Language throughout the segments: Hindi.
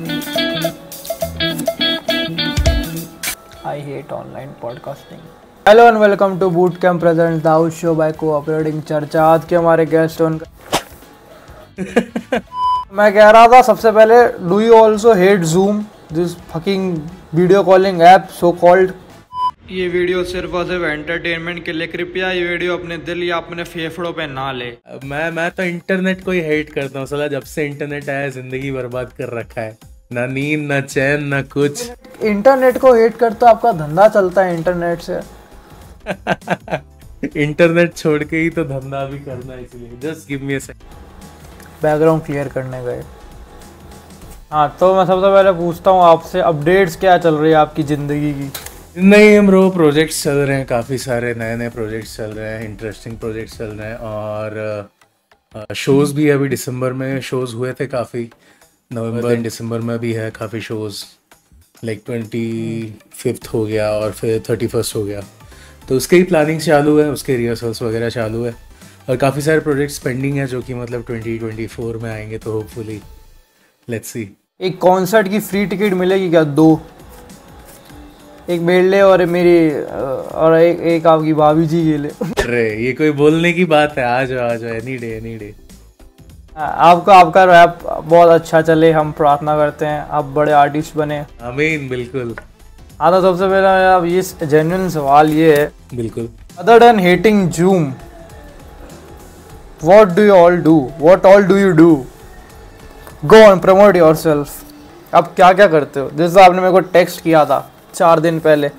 I hate online podcasting. Hello and welcome to Bootcamp presents The House Show by Cooperating चर्चा। आज के हमारे गेस्ट उनका मैं कह रहा था सबसे पहले, do you also hate Zoom, this fucking video calling app so called? ये वीडियो सिर्फ और सिर्फ एंटरटेनमेंट के लिए, कृपया ये वीडियो अपने दिल या अपने फेफड़ों पे ना ले। मैं तो इंटरनेट को ही हेट करता हूँ साला। जब से इंटरनेट आया जिंदगी बर्बाद कर रखा है, ना नींद ना चैन ना कुछ। इंटरनेट को हेट करते आपका धंधा चलता है इंटरनेट से। इंटरनेट छोड़ के ही तो धंधा भी करना है, इसलिए just give me a second. Background clear करने गए। हाँ, तो मैं सबसे पहले पूछता हूँ आपसे, अपडेट्स क्या चल रही है आपकी ज़िंदगी की? नहीं ब्रो, प्रोजेक्ट्स चल रहे हैं, काफ़ी सारे नए नए प्रोजेक्ट्स चल रहे हैं, इंटरेस्टिंग प्रोजेक्ट्स चल रहे हैं। और शोज़ भी अभी दिसंबर में शोज़ हुए थे काफ़ी, नवंबर दिसंबर में भी है काफ़ी शोज़। लाइक 25 हो गया और फिर 31 हो गया, तो उसके ही प्लानिंग चालू है, उसके रिहर्सल्स वगैरह चालू है। और काफ़ी सारे प्रोजेक्ट्स पेंडिंग हैं जो कि मतलब 2024 में आएंगे, तो होपफुली लेट्स सी। एक कॉन्सर्ट की फ्री टिकट मिलेगी क्या? 2, एक मेरे लिए और मेरी और एक आपकी भाभी जी के लिए। अरे ये कोई बोलने की बात है, आ जाओ एनी डे एनी डे। आपका रैप बहुत अच्छा चले, हम प्रार्थना करते हैं आप बड़े आर्टिस्ट बने। आमीन, बिल्कुल। हाँ, तो सबसे पहला अब ये जेन्युइन सवाल ये है, बिल्कुल, other than hating Zoom, what do you all do, what all do you do? Go on, promote yourself. आप क्या क्या करते हो? जैसे आपने मेरे को टेक्स्ट किया था 4 दिन पहले,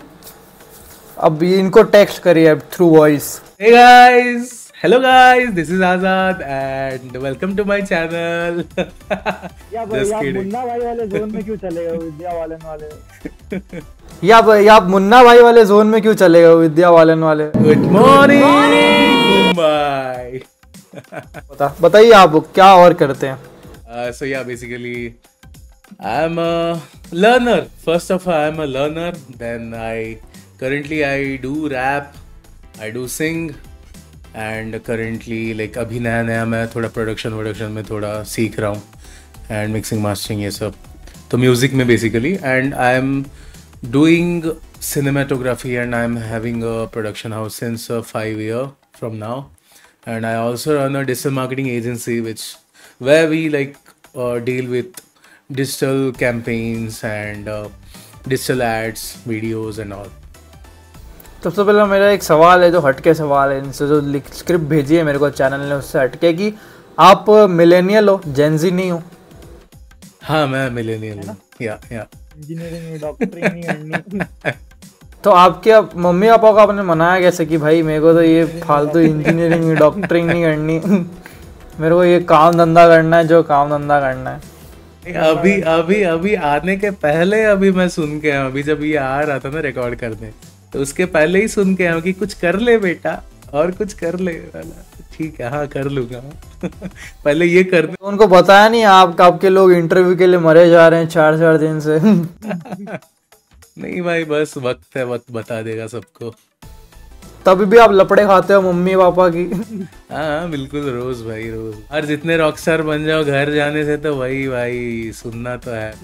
अब इनको टेक्स्ट करिए through voice. Hey guys, hello guys, this is Azad and welcome to my channel. या मुन्ना भाई वाले जोन में क्यों चले गए विद्या वालन वाले? या आप मुन्ना भाई वाले जोन में क्यों चले गए विद्या वालन वाले? Good morning Mumbai. बताइए आप क्या और करते हैं? So yeah, basically I'm a learner. First of all, I'm a learner. Then currently I do rap, I do sing, and currently like अभी नया मैं थोड़ा प्रोडक्शन में थोड़ा सीख रहा हूँ, and mixing mastering ये सब, तो म्यूजिक में basically, and I'm doing cinematography and I'm having a production house since 5 years from now, and I also run a digital marketing agency where we deal with digital campaigns and digital ads, videos and all. सबसे पहले मेरा एक सवाल है जो हटके सवाल है, इनसे जो स्क्रिप्ट भेजी है मेरे को चैनल ने उससे हटके, कि आप मिलेनियल हो, जेनजी नहीं हो? हाँ, मैं मिलेनियल हूँ। या इंजीनियरिंग में डॉक्टरिंग नहीं करनी। तो आपके मम्मी पापा को आपने मनाया कैसे कि भाई मेरे को तो ये फालतू इंजीनियरिंग में डॉक्टरिंग नहीं करनी, मेरे को ये काम धंधा करना है, जो काम धंधा करना है? अभी आने के पहले अभी मैं सुन के आया, अभी जब ये आ रहा था ना रिकॉर्ड करने, तो उसके पहले ही सुन के आया कि कुछ कर ले बेटा और कुछ कर ले। ठीक है, हाँ कर लूंगा। पहले ये कर दे। उनको बताया नहीं आपके लोग इंटरव्यू के लिए मरे जा रहे हैं 4 दिन से? नहीं भाई, बस वक्त है, वक्त बता देगा सबको। तभी भी आप लपड़े खाते हो मम्मी पापा की? हाँ बिल्कुल, रोज भाई रोज। और जितने रॉकस्टार बन जाओ घर जाने से, तो वही भाई सुनना तो है।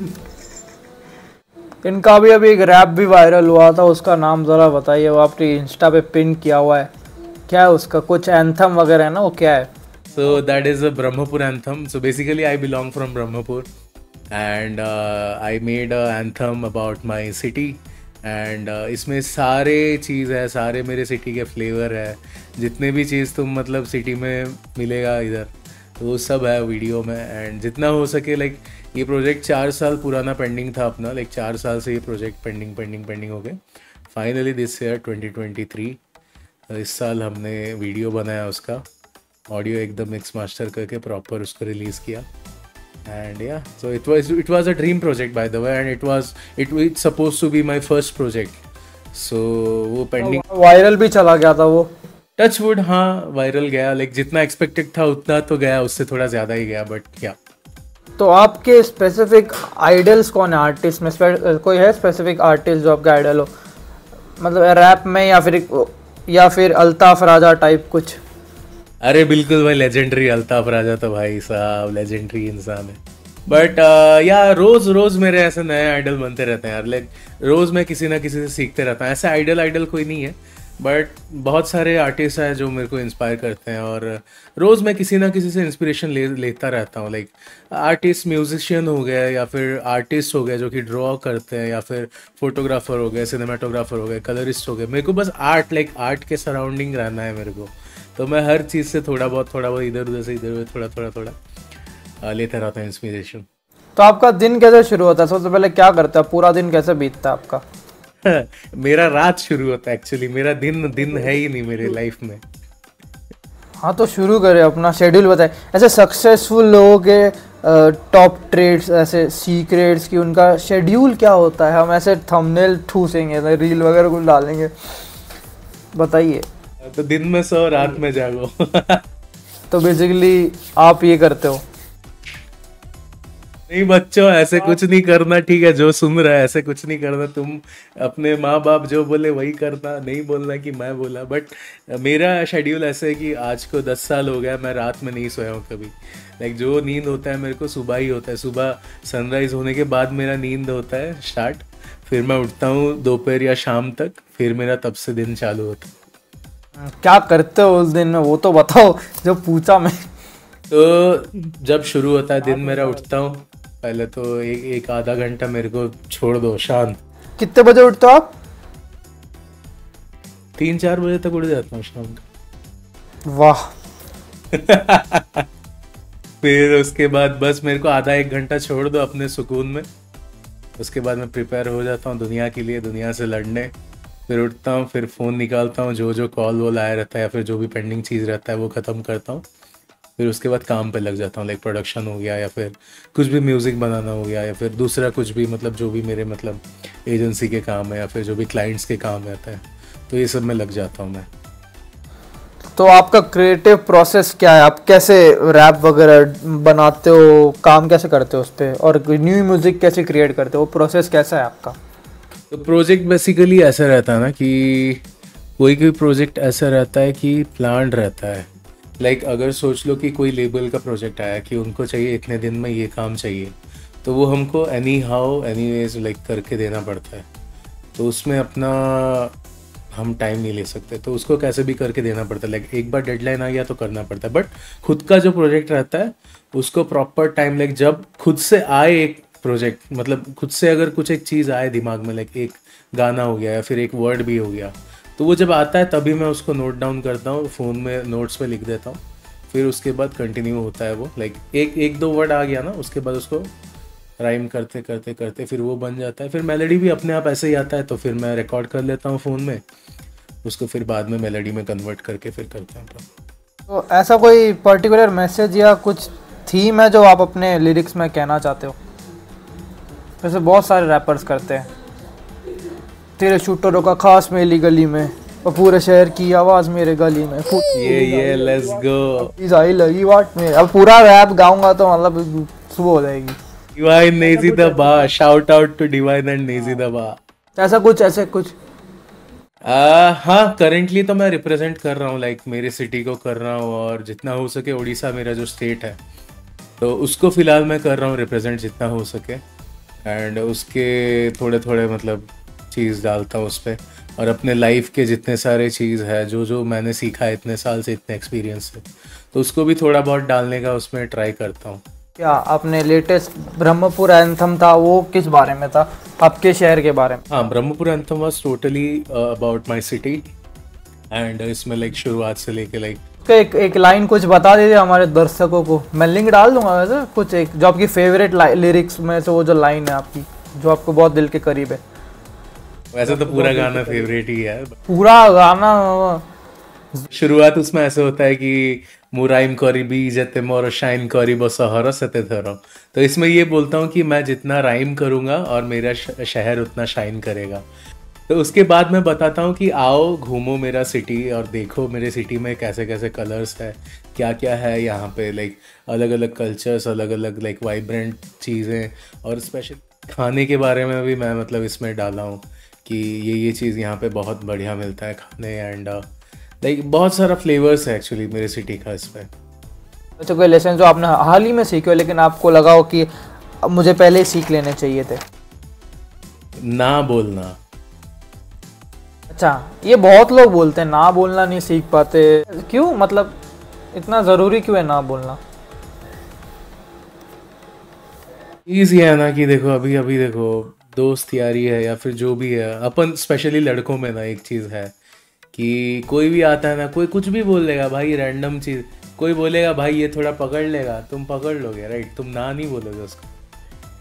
इनका भी अभी एक रैप भी वायरल हुआ था, उसका नाम जरा बताइए। वो आपने इंस्टा पे पिन किया हुआ है, क्या है उसका? कुछ एंथम वगैरह है ना, वो क्या है? So that is a Brahmapur anthem. So basically I belong from Brahmapur and I made a anthem about my city and इसमें सारे चीज़ है, सारे मेरे सिटी के फ्लेवर है, जितने भी चीज़ तुम मतलब सिटी में मिलेगा इधर, तो वो सब है वीडियो में। एंड जितना हो सके ये प्रोजेक्ट 4 साल पुराना पेंडिंग था अपना, 4 साल से ये प्रोजेक्ट पेंडिंग हो गए। फाइनली दिस ईयर 2023 इस साल हमने वीडियो बनाया, उसका ऑडियो एकदम मिक्स मास्टर करके प्रॉपर उसको रिलीज़ किया। And yeah, so it was a dream project by the way, and it's supposed to be my first project. So वो पेंडिंग वायरल भी चला गया था वो, टच वुड। हाँ वायरल गया, जितना एक्सपेक्टेड था उतना तो गया, उससे थोड़ा ज़्यादा ही गया, बट क्या। तो आपके स्पेसिफिक आइडल्स कौन है आर्टिस्ट में? कोई है स्पेसिफिक आर्टिस्ट जो आपका आइडल हो, मतलब रैप में या फिर अल्ताफ राजा टाइप कुछ? अरे बिल्कुल भाई, लेजेंडरी अल्ताफ राजा तो भाई साहब लेजेंडरी इंसान है। बट या रोज रोज मेरे ऐसे नए आइडल बनते रहते हैं यार, लाइक रोज मैं किसी ना किसी से सीखते रहता हूँ। ऐसे आइडल आइडल कोई नहीं है, बट बहुत सारे आर्टिस्ट हैं जो मेरे को इंस्पायर करते हैं, और रोज मैं किसी ना किसी से इंस्पिरेशन लेता रहता हूँ। लाइक आर्टिस्ट, म्यूजिशियन हो गए, या फिर आर्टिस्ट हो गए जो कि ड्रॉ करते हैं, या फिर फोटोग्राफर हो गए, सिनेमाटोग्राफर हो गए, कलरिस्ट हो गए। मेरे को बस आर्ट, लाइक आर्ट के सराउंडिंग रहना है मेरे को। तो मैं हर चीज़ से थोड़ा बहुत इधर उधर से इधर उधर थोड़ा लेता रहता हूँ इंस्पिरेशन। तो आपका दिन कैसे शुरू होता है? सबसे पहले क्या करते हैं? पूरा दिन कैसे बीतता है आपका? मेरा रात शुरू होता है एक्चुअली, मेरा दिन है ही नहीं मेरे लाइफ में। हाँ, तो शुरू करें, अपना शेड्यूल बताएं। ऐसे सक्सेसफुल लोगों के टॉप ट्रेड्स, ऐसे सीक्रेट्स की, उनका शेड्यूल क्या होता है? हम ऐसे थंबनेल ठूसेंगे, रील वगैरह कुछ डालेंगे, बताइए। तो दिन में सो, रात में जागो। तो बेसिकली आप ये करते हो? नहीं बच्चों, ऐसे कुछ नहीं करना, ठीक है? जो सुन रहा है, ऐसे कुछ नहीं करना। तुम अपने माँ बाप जो बोले वही करना, नहीं बोलना कि मैं बोला। बट मेरा शेड्यूल ऐसे है कि आज को 10 साल हो गया, मैं रात में नहीं सोया हूँ कभी। लाइक जो नींद होता है मेरे को सुबह ही होता है। सुबह सनराइज होने के बाद मेरा नींद होता है स्टार्ट, फिर मैं उठता हूँ दोपहर या शाम तक, फिर मेरा तब से दिन चालू होता है। क्या करते हो उस दिन में, वो तो बताओ जो पूछा मैं। तो जब शुरू होता है दिन मेरा, उठता हूँ पहले तो एक आधा घंटा मेरे को छोड़ दो शांत। कितने बजे उठते हो आप? 3-4 बजे तक उठ जाता हूँ शाम का। वाह। फिर उसके बाद बस मेरे को आधा एक घंटा छोड़ दो अपने सुकून में। उसके बाद मैं प्रिपेयर हो जाता हूँ दुनिया के लिए, दुनिया से लड़ने। फिर उठता हूँ, फिर फ़ोन निकालता हूँ, जो जो कॉल वॉल आया रहता है या फिर जो भी पेंडिंग चीज़ रहता है वो ख़त्म करता हूँ। फिर उसके बाद काम पे लग जाता हूँ, लाइक प्रोडक्शन हो गया, या फिर कुछ भी म्यूज़िक बनाना हो गया, या फिर दूसरा कुछ भी, मतलब जो भी मेरे मतलब एजेंसी के काम है या फिर जो भी क्लाइंट्स के काम रहता है, तो ये सब में लग जाता हूँ मैं। तो आपका क्रिएटिव प्रोसेस क्या है? आप कैसे रैप वगैरह बनाते हो? काम कैसे करते हो उस पर? और न्यू म्यूजिक कैसे क्रिएट करते हो? प्रोसेस कैसा है आपका? तो प्रोजेक्ट बेसिकली ऐसा रहता है ना कि कोई प्रोजेक्ट ऐसा रहता है कि प्लान रहता है। लाइक अगर सोच लो कि कोई लेबल का प्रोजेक्ट आया कि उनको चाहिए इतने दिन में ये काम चाहिए, तो वो हमको एनी हाउ एनीवेज लाइक करके देना पड़ता है। तो उसमें अपना हम टाइम नहीं ले सकते, तो उसको कैसे भी करके देना पड़ता है। लाइक एक बार डेडलाइन आ गया तो करना पड़ता है। बट खुद का जो प्रोजेक्ट रहता है उसको प्रॉपर टाइम, लाइक जब खुद से आए एक प्रोजेक्ट, मतलब खुद से अगर कुछ एक चीज़ आए दिमाग में, लाइक एक गाना हो गया या फिर एक वर्ड भी हो गया, तो वो जब आता है तभी मैं उसको नोट डाउन करता हूँ, फ़ोन में नोट्स पे लिख देता हूँ। फिर उसके बाद कंटिन्यू होता है वो, लाइक एक दो वर्ड आ गया ना, उसके बाद उसको राइम करते करते करते फिर वो बन जाता है। फिर मेलोडी भी अपने आप ऐसे ही आता है, तो फिर मैं रिकॉर्ड कर लेता हूँ फ़ोन में, उसको फिर बाद में मेलोडी में कन्वर्ट करके फिर करता हूँ। तो ऐसा कोई पर्टिकुलर मैसेज या कुछ थीम है जो आप अपने लिरिक्स में कहना चाहते हो? वैसे बहुत सारे रैपर्स करते हैं, तेरे शूटरों का खास मेरी गली में, और पूरे शहर की आवाज मेरे गली में, ये लेट्स गो, इजाई लगी वाट में। अब पूरा रैप गाऊंगा तो मतलब सुबह हो जाएगी। Divine Naezy the Baa, shout out to Divine and Naezy the Baa. ऐसा कुछ हाँ, करेंटली तो मैं रिप्रेजेंट कर रहा हूँ, लाइक मेरे सिटी को कर रहा हूँ, और जितना हो सके उड़ीसा मेरा जो स्टेट है तो उसको फिलहाल मैं कर रहा हूँ रिप्रेजेंट जितना हो सके। एंड उसके थोड़े मतलब चीज़ डालता हूँ उस पर, और अपने लाइफ के जितने सारे चीज़ है जो मैंने सीखा है इतने साल से, इतने एक्सपीरियंस से, तो उसको भी थोड़ा बहुत डालने का उसमें ट्राई करता हूँ। क्या आपने लेटेस्ट ब्रह्मपुर एंथम था, वो किस बारे में था? आपके शहर के बारे में? हाँ, Brahmapur anthem was totally about my city. And इसमें लाइक शुरुआत से लेके लाइक एक लाइन कुछ बता दीजिए हमारे दर्शकों को, मैं लिंक डाल दूंगा। वैसे कुछ एक जो आपकी फेवरेट लिरिक्स में से, वो जो लाइन है आपकी जो आपको बहुत दिल के करीब है। वैसे तो पूरा गाना फेवरेट ही है, पूरा गाना शुरुआत उसमें ऐसे होता है कि मुराइम करीबी जते मोर शाइन करीब सहर सते थरो। तो इसमें ये बोलता हूँ कि मैं जितना राइम करूँगा और मेरा शहर उतना शाइन करेगा। तो उसके बाद मैं बताता हूँ कि आओ घूमो मेरा सिटी और देखो मेरे सिटी में कैसे कैसे कलर्स है, क्या क्या है यहाँ पे, लाइक अलग अलग कल्चर्स, अलग अलग लाइक वाइब्रेंट चीज़ें, और स्पेशल खाने के बारे में भी मैं मतलब इसमें डाला हूँ कि ये चीज़ यहाँ पे बहुत बढ़िया मिलता है खाने। एंड लाइक बहुत सारा फ्लेवर्स है एक्चुअली मेरे सिटी का इसमें। अच्छा, कोई लेसन जो आपने हाल ही में सीखे हो लेकिन आपको लगा हो कि अब मुझे पहले ही सीख लेने चाहिए थे? ना बोलना। अच्छा, ये बहुत लोग बोलते हैं ना बोलना नहीं सीख पाते, क्यों? मतलब इतना ज़रूरी क्यों है ना बोलना? चीज़ ये है ना कि देखो, अभी अभी देखो, दोस्त यारी है या फिर जो भी है, अपन स्पेशली लड़कों में ना एक चीज़ है कि कोई भी आता है ना, कोई कुछ भी बोल देगा भाई, रैंडम चीज़, कोई बोलेगा भाई ये थोड़ा पकड़ लेगा, तुम पकड़ लोगे, राइट? तुम ना नहीं बोलोगे उसको,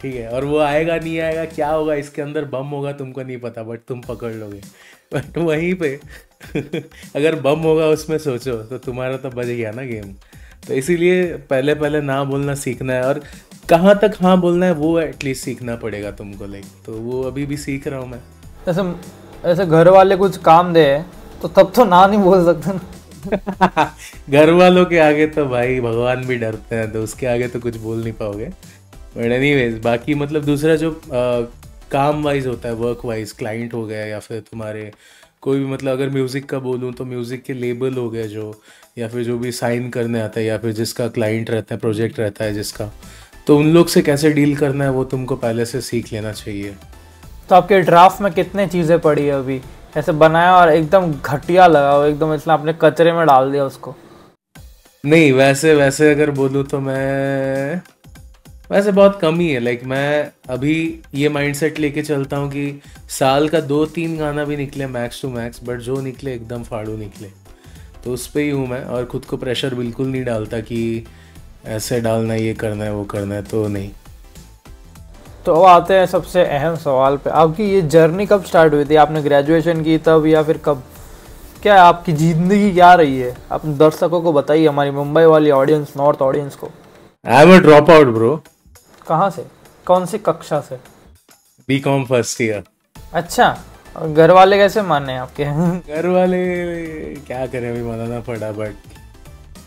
ठीक है? और वो आएगा नहीं आएगा, क्या होगा इसके अंदर बम होगा तुमको नहीं पता, बट तुम पकड़ लोगे। बट वहीं पे अगर बम होगा उसमें सोचो तो तुम्हारा तो बच गया ना गेम। तो इसीलिए पहले पहले ना बोलना सीखना है, और कहाँ तक हाँ बोलना है वो एटलीस्ट सीखना पड़ेगा तुमको, लाइक। तो वो अभी भी सीख रहा हूँ मैं। जैसे ऐसे घर वाले कुछ काम दे तो तब तो ना नहीं बोल सकते ना। घर वालों के आगे तो भाई भगवान भी डरते हैं, तो उसके आगे तो कुछ बोल नहीं पाओगे। बट एनीवेज, बाकी मतलब दूसरा जो काम वाइज होता है, वर्क वाइज, क्लाइंट हो गया या फिर तुम्हारे कोई भी, मतलब अगर म्यूज़िक का बोलूँ तो म्यूज़िक के लेबल हो गए जो, या फिर जो भी साइन करने आता है, या फिर जिसका क्लाइंट रहता है, प्रोजेक्ट रहता है जिसका, तो उन लोग से कैसे डील करना है वो तुमको पहले से सीख लेना चाहिए। तो आपके ड्राफ्ट में कितने चीज़ें पड़ी है अभी? ऐसे बनाया और एकदम घटिया लगा हो, एकदम इसलिए आपने कचरे में डाल दिया उसको? नहीं, वैसे वैसे अगर बोलूँ तो मैं वैसे बहुत कम ही है, लाइक मैं अभी ये माइंडसेट लेके चलता हूँ कि साल का 2-3 गाना भी निकले मैक्स टू मैक्स, बट जो निकले एकदम फाड़ू निकले, तो उस पे ही हूँ मैं। और ख़ुद को प्रेशर बिल्कुल नहीं डालता कि ऐसे डालना है, ये करना है, वो करना है, तो नहीं। तो अब आते हैं सबसे अहम सवाल पे, आपकी ये जर्नी कब स्टार्ट हुई थी? आपने ग्रेजुएशन की तब या फिर कब? क्या है आपकी ज़िंदगी क्या रही है? आप दर्शकों को बताइए, हमारी मुंबई वाली ऑडियंस, नॉर्थ ऑडियंस को। I am a drop out bro. कहाँ से? कौन सी कक्षा से? BCom first year. अच्छा, और घर वाले कैसे माने आपके? घर वाले क्या करें, अभी मनाना पड़ा। बट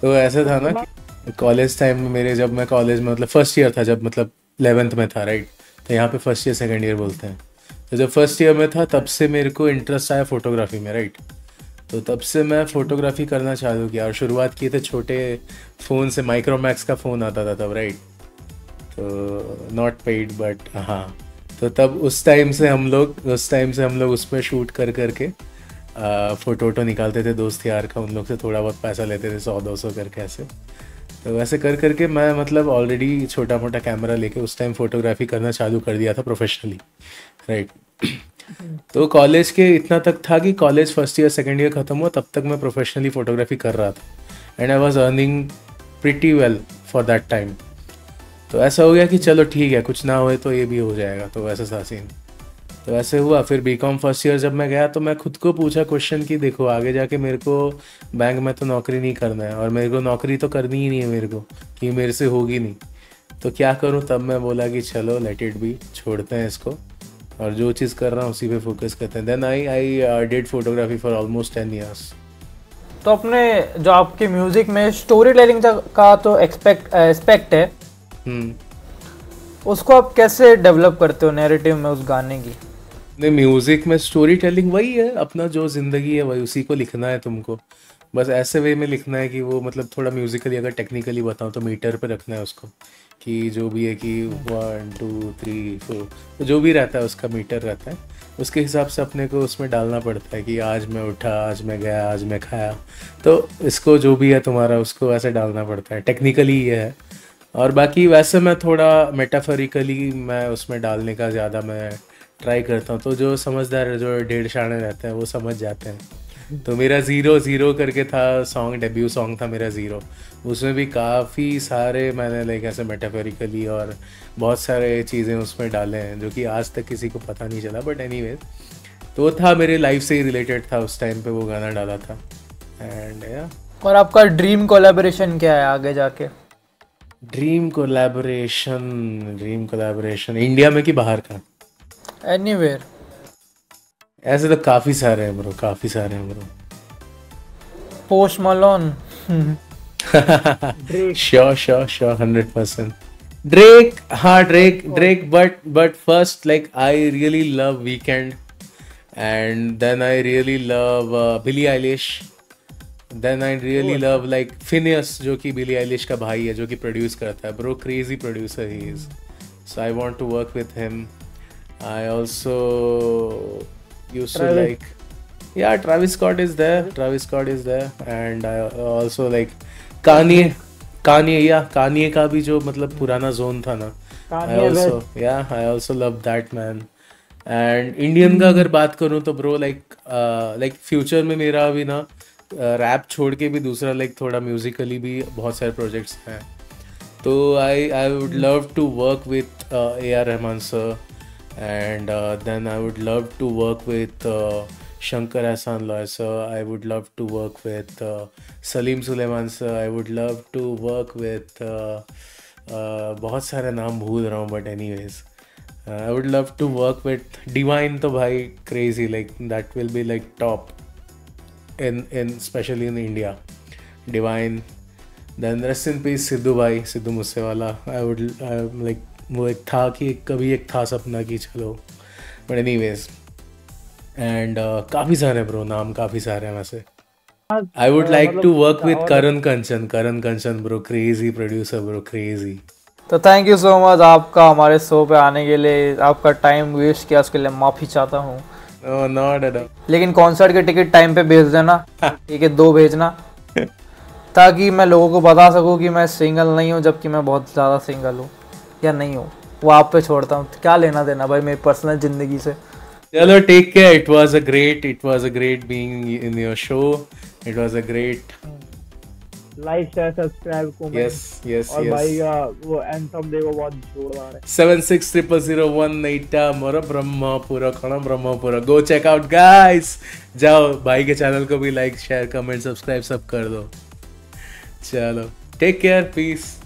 तो ऐसे था ना कि कॉलेज टाइम में मेरे, जब मैं कॉलेज में मतलब फर्स्ट ईयर था, जब मतलब 11th में था, राइट? तो यहाँ पे फर्स्ट ईयर सेकंड ईयर बोलते हैं। तो जब फर्स्ट ईयर में था तब से मेरे को इंटरेस्ट आया फोटोग्राफी में, राइट? तो तब से मैं फोटोग्राफी करना चालू किया, और शुरुआत किए थे छोटे फ़ोन से, माइक्रोमैक्स का फ़ोन आता था तब, राइट? तो नॉट पेड, बट हाँ। तो तब उस टाइम से हम लोग उस पर शूट कर करके फ़ोटो वोटो निकालते थे दोस्त यार का, उन लोग से थोड़ा बहुत पैसा लेते थे, 100-200 करके ऐसे। तो वैसे कर करके मैं मतलब ऑलरेडी छोटा मोटा कैमरा लेके उस टाइम फ़ोटोग्राफी करना चालू कर दिया था प्रोफेशनली, राइट? तो कॉलेज के इतना तक था कि college first year second year ख़त्म हुआ तब तक मैं प्रोफेशनली फ़ोटोग्राफी कर रहा था, and I was earning pretty well for that time. तो ऐसा हो गया कि चलो ठीक है, कुछ ना होए तो ये भी हो जाएगा, तो वैसा था सीन। तो ऐसे हुआ। फिर बीकॉम फर्स्ट ईयर जब मैं गया तो मैं खुद को पूछा क्वेश्चन कि देखो आगे जाके मेरे को बैंक में तो नौकरी नहीं करना है, और मेरे को नौकरी तो करनी ही नहीं है मेरे को, कि मेरे से होगी नहीं, तो क्या करूं? तब मैं बोला कि चलो लेट इट बी, छोड़ते हैं इसको, और जो चीज़ कर रहा हूँ उसी पे फोकस करते हैं। Then I did photography for almost 10 years. तो अपने जो आपके म्यूजिक में स्टोरी टेलिंग का तो एस्पेक्ट है, उसको आप कैसे डेवलप करते हो नैरेटिव में उस गाने की? नहीं, म्यूज़िक में स्टोरी टेलिंग वही है, अपना जो ज़िंदगी है वही, उसी को लिखना है तुमको। बस ऐसे वे में लिखना है कि वो मतलब थोड़ा म्यूज़िकली, अगर टेक्निकली बताऊँ तो मीटर पे रखना है उसको, कि जो भी है कि 1 2 3 4, तो जो भी रहता है उसका मीटर रहता है, उसके हिसाब से अपने को उसमें डालना पड़ता है कि आज मैं उठा, आज मैं गया, आज मैं खाया। तो इसको जो भी है तुम्हारा उसको ऐसे डालना पड़ता है, टेक्निकली ये है। और बाकी वैसे मैं थोड़ा मेटाफरिकली मैं उसमें डालने का ज़्यादा मैं ट्राई करता हूँ, तो जो समझदार, जो डेढ़ शाणे रहते हैं वो समझ जाते हैं। तो मेरा ज़ीरो ज़ीरो करके था सॉन्ग, डेब्यू सॉन्ग था मेरा ज़ीरो, उसमें भी काफ़ी सारे मैंने लाइक ऐसे मेटाफरिकली और बहुत सारे चीज़ें उसमें डाले हैं जो कि आज तक किसी को पता नहीं चला। बट एनीवेज, तो वो था मेरे लाइफ से ही रिलेटेड था, उस टाइम पे वो गाना डाला था। एंड या, और आपका ड्रीम कोलैबोरेशन क्या है आगे जाके? ड्रीम कोलैबोरेशन इंडिया में कि बाहर का? एनीवेयर। ऐसे तो काफ़ी सारे हैं ब्रो, काफ़ी सारे हैं bro. Post Malone. Sure sure sure, 100%। Drake, हाँ Drake, but first like I really love Weeknd, and then I really love Billie Eilish, then I really love like Finneas, जो कि बिली आइलिश का भाई है, जो कि प्रोड्यूस करता है bro, crazy producer he is. so I want to work with him. I also used to Travis. like, yeah, Travis Scott is there. Travis Scott is there, and I also like Kanye. Kanye का भी जो मतलब पुराना जोन था ना, I Kanye also, West. yeah, I also love that man. And Indian का अगर बात करूँ तो ब्रो लाइक फ्यूचर में मेरा अभी ना रैप छोड़ के भी दूसरा लाइक थोड़ा म्यूजिकली भी बहुत सारे प्रोजेक्ट्स हैं. तो I would love to work with A.R. Rahman sir, and then I would love to work with Shankar Ehsaan Loy sir. I would love to work with Salim Sulaiman sir. I would love to work with बहुत सारे नाम भूल रहा हूँ, but anyways I would love to work with Divine. तो भाई crazy, like that will be like top in especially in India. Divine. Then rest in peace Sidhu भाई, Sidhu Moosewala. I would like वो एक था कि कभी एक था सपना कि चलो, but anyways. And काफ़ी सारे ब्रो, नाम काफ़ी सारे हैं वैसे. I would like to work with Karan Kanchan bro, crazy producer bro, crazy. तो थैंक यू सो मच आपका हमारे शो पे आने के लिए. आपका टाइम वेस्ट किया उसके लिए माफ़ी चाहता हूँ. Oh, not at all. लेकिन कॉन्सर्ट के टिकट टाइम पे भेज देना, ठीक है, 2 भेजना, ताकि मैं लोगों को बता सकूँ कि मैं सिंगल नहीं हूँ, जबकि मैं बहुत ज़्यादा सिंगल हूँ या नहीं हूँ. वो आप पे छोड़ता हूँ, क्या लेना देना भाई मेरी पर्सनल ज़िंदगी से. चलो take care. It was a great being in your show. It was a great. Like share subscribe Yes. और भाई वो एंथम देखो, बहुत जोरदार है. 760001 मोर ब्रह्मपुर खण Brahmapur. Go check out guys. जाओ भाई के चैनल को भी लाइक शेयर कमेंट सब्सक्राइब सब कर दो. चलो टेक केयर, पीस.